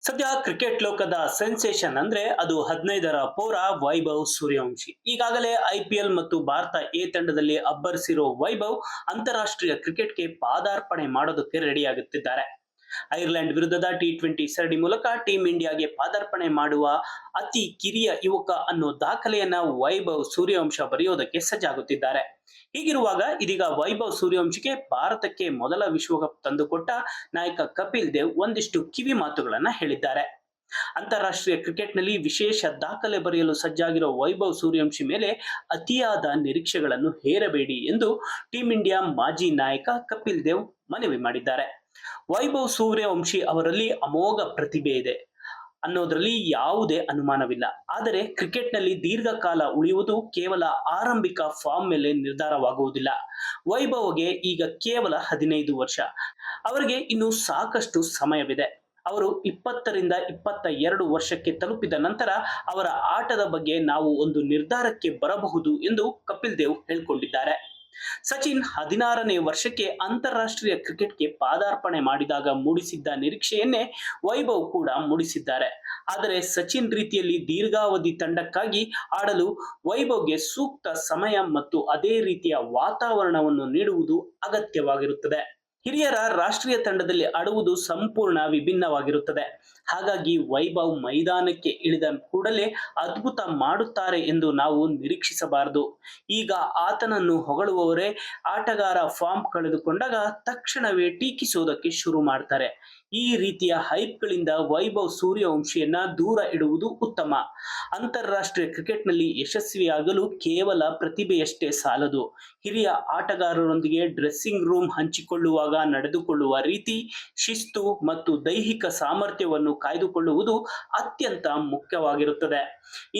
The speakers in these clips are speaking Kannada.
ಸದ್ಯ ಕ್ರಿಕೆಟ್ ಲೋಕದ ಸೆನ್ಸೇಷನ್ ಅಂದ್ರೆ ಅದು 15ರ ಪೌರ ವೈಭವ್ ಸೂರ್ಯವಂಶಿ. ಈಗಾಗಲೇ ಐಪಿಎಲ್ ಮತ್ತು ಭಾರತ ಎ ತಂಡದಲ್ಲಿ ಅಬ್ಬರಿಸಿರೋ ವೈಭವ್ ಅಂತಾರಾಷ್ಟ್ರೀಯ ಕ್ರಿಕೆಟ್ಗೆ ಪಾದಾರ್ಪಣೆ ಮಾಡೋದಕ್ಕೆ ರೆಡಿ ಆಗುತ್ತಿದ್ದಾರೆ. ಐರ್ಲೆಂಡ್ ವಿರುದ್ಧದ ಟಿ20 ಸರಣಿ ಮೂಲಕ ಟೀಂ ಇಂಡಿಯಾಗೆ ಪಾದಾರ್ಪಣೆ ಮಾಡುವ ಅತಿ ಕಿರಿಯ ಯುವಕ ಅನ್ನೋ ದಾಖಲೆಯನ್ನ ವೈಭವ್ ಸೂರ್ಯವಂಶ ಬರೆಯೋದಕ್ಕೆ ಸಜ್ಜಾಗುತ್ತಿದ್ದಾರೆ. ಹೀಗಿರುವಾಗ ಇದೀಗ ವೈಭವ್ ಸೂರ್ಯವಂಶಿಗೆ ಭಾರತಕ್ಕೆ ಮೊದಲ ವಿಶ್ವಕಪ್ ತಂದುಕೊಟ್ಟ ನಾಯಕ ಕಪಿಲ್ ದೇವ್ ಒಂದಿಷ್ಟು ಕಿವಿ ಮಾತುಗಳನ್ನ ಹೇಳಿದ್ದಾರೆ. ಅಂತಾರಾಷ್ಟ್ರೀಯ ಕ್ರಿಕೆಟ್ನಲ್ಲಿ ವಿಶೇಷ ದಾಖಲೆ ಬರೆಯಲು ಸಜ್ಜಾಗಿರೋ ವೈಭವ್ ಸೂರ್ಯವಂಶಿ ಮೇಲೆ ಅತಿಯಾದ ನಿರೀಕ್ಷೆಗಳನ್ನು ಹೇರಬೇಡಿ ಎಂದು ಟೀಂ ಇಂಡಿಯಾ ಮಾಜಿ ನಾಯಕ ಕಪಿಲ್ ದೇವ್ ಮನವಿ ಮಾಡಿದ್ದಾರೆ. ವೈಭವ್ ಸೂರ್ಯವಂಶಿ ಅವರಲ್ಲಿ ಅಮೋಘ ಪ್ರತಿಭೆ ಇದೆ ಅನ್ನೋದ್ರಲ್ಲಿ ಯಾವುದೇ ಅನುಮಾನವಿಲ್ಲ. ಆದರೆ ಕ್ರಿಕೆಟ್ನಲ್ಲಿ ದೀರ್ಘಕಾಲ ಉಳಿಯುವುದು ಕೇವಲ ಆರಂಭಿಕ ಫಾರ್ಮ್ ಮೇಲೆ ನಿರ್ಧಾರವಾಗುವುದಿಲ್ಲ. ವೈಭವ್ಗೆ ಈಗ ಕೇವಲ 15 ವರ್ಷ. ಅವರಿಗೆ ಇನ್ನು ಸಾಕಷ್ಟು ಸಮಯವಿದೆ. ಅವರು 20ರಿಂದ 22 ವರ್ಷಕ್ಕೆ ತಲುಪಿದ ನಂತರ ಅವರ ಆಟದ ಬಗ್ಗೆ ನಾವು ಒಂದು ನಿರ್ಧಾರಕ್ಕೆ ಬರಬಹುದು ಎಂದು ಕಪಿಲ್ ದೇವ್ ಹೇಳಿಕೊಂಡಿದ್ದಾರೆ. ಸಚಿನ್ 16ನೇ ವರ್ಷಕ್ಕೆ ಅಂತಾರಾಷ್ಟ್ರೀಯ ಕ್ರಿಕೆಟ್ಗೆ ಪಾದಾರ್ಪಣೆ ಮಾಡಿದಾಗ ಮೂಡಿಸಿದ್ದ ನಿರೀಕ್ಷೆಯನ್ನೇ ವೈಭವ್ ಕೂಡ ಮೂಡಿಸಿದ್ದಾರೆ. ಆದರೆ ಸಚಿನ್ ರೀತಿಯಲ್ಲಿ ದೀರ್ಘಾವಧಿ ತಂಡಕ್ಕಾಗಿ ಆಡಲು ವೈಭವ್ಗೆ ಸೂಕ್ತ ಸಮಯ ಮತ್ತು ಅದೇ ರೀತಿಯ ವಾತಾವರಣವನ್ನು ನೀಡುವುದು ಅಗತ್ಯವಾಗಿರುತ್ತದೆ. ಹಿರಿಯರ ರಾಷ್ಟ್ರೀಯ ತಂಡದಲ್ಲಿ ಆಡುವುದು ಸಂಪೂರ್ಣ ವಿಭಿನ್ನವಾಗಿರುತ್ತದೆ. ಹಾಗಾಗಿ ವೈಭವ್ ಮೈದಾನಕ್ಕೆ ಇಳಿದ ಕೂಡಲೇ ಅದ್ಭುತ ಮಾಡುತ್ತಾರೆ ಎಂದು ನಾವು ನಿರೀಕ್ಷಿಸಬಾರದು. ಈಗ ಆತನನ್ನು ಹೊಗಳುವವರೇ ಆಟಗಾರ ಫಾರ್ಮ್ ಕಳೆದುಕೊಂಡಾಗ ತಕ್ಷಣವೇ ಟೀಕಿಸೋದಕ್ಕೆ ಶುರು ಮಾಡ್ತಾರೆ. ಈ ರೀತಿಯ ಹೈಪ್ಗಳಿಂದ ವೈಭವ್ ಸೂರ್ಯವಂಶಿಯನ್ನ ದೂರ ಇಡುವುದು ಉತ್ತಮ. ಅಂತಾರಾಷ್ಟ್ರೀಯ ಕ್ರಿಕೆಟ್ನಲ್ಲಿ ಯಶಸ್ವಿಯಾಗಲು ಕೇವಲ ಪ್ರತಿಭೆಯಷ್ಟೇ ಸಾಲದು. ಹಿರಿಯ ಆಟಗಾರರೊಂದಿಗೆ ಡ್ರೆಸ್ಸಿಂಗ್ ರೂಮ್ ಹಂಚಿಕೊಳ್ಳುವಾಗ ನಡೆದುಕೊಳ್ಳುವ ರೀತಿ, ಶಿಸ್ತು ಮತ್ತು ದೈಹಿಕ ಸಾಮರ್ಥ್ಯವನ್ನು ಕಾಯ್ದುಕೊಳ್ಳುವುದು ಅತ್ಯಂತ ಮುಖ್ಯವಾಗಿರುತ್ತದೆ.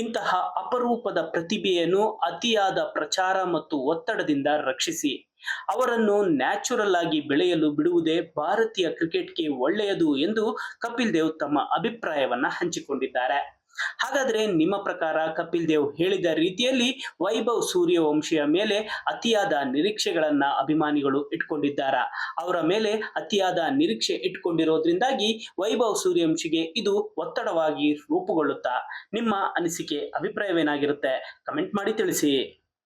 ಇಂತಹ ಅಪರೂಪದ ಪ್ರತಿಭೆಯನ್ನು ಅತಿಯಾದ ಪ್ರಚಾರ ಮತ್ತು ಒತ್ತಡದಿಂದ ರಕ್ಷಿಸಿ. ಅವರನ್ನು ನ್ಯಾಚುರಲ್ ಆಗಿ ಬೆಳೆಯಲು ಬಿಡುವುದೇ ಭಾರತೀಯ ಕ್ರಿಕೆಟ್ಗೆ ಒಳ್ಳೆಯದು ಎಂದು ಕಪಿಲ್ ದೇವ್ ತಮ್ಮ ಅಭಿಪ್ರಾಯವನ್ನ ಹಂಚಿಕೊಂಡಿದ್ದಾರೆ. ಹಾಗಾದ್ರೆ ನಿಮ್ಮ ಪ್ರಕಾರ ಕಪಿಲ್ ದೇವ್ ಹೇಳಿದ ರೀತಿಯಲ್ಲಿ ವೈಭವ್ ಸೂರ್ಯವಂಶಿಯ ಮೇಲೆ ಅತಿಯಾದ ನಿರೀಕ್ಷೆಗಳನ್ನ ಅಭಿಮಾನಿಗಳು ಇಟ್ಕೊಂಡಿದ್ದಾರಾ? ಅವರ ಮೇಲೆ ಅತಿಯಾದ ನಿರೀಕ್ಷೆ ಇಟ್ಕೊಂಡಿರೋದ್ರಿಂದಾಗಿ ವೈಭವ್ ಸೂರ್ಯವಂಶಿಗೆ ಇದು ಒತ್ತಡವಾಗಿ ರೂಪುಗೊಳ್ಳುತ್ತಾ? ನಿಮ್ಮ ಅನಿಸಿಕೆ ಅಭಿಪ್ರಾಯವೇನಾಗಿರುತ್ತೆ? ಕಮೆಂಟ್ ಮಾಡಿ ತಿಳಿಸಿ.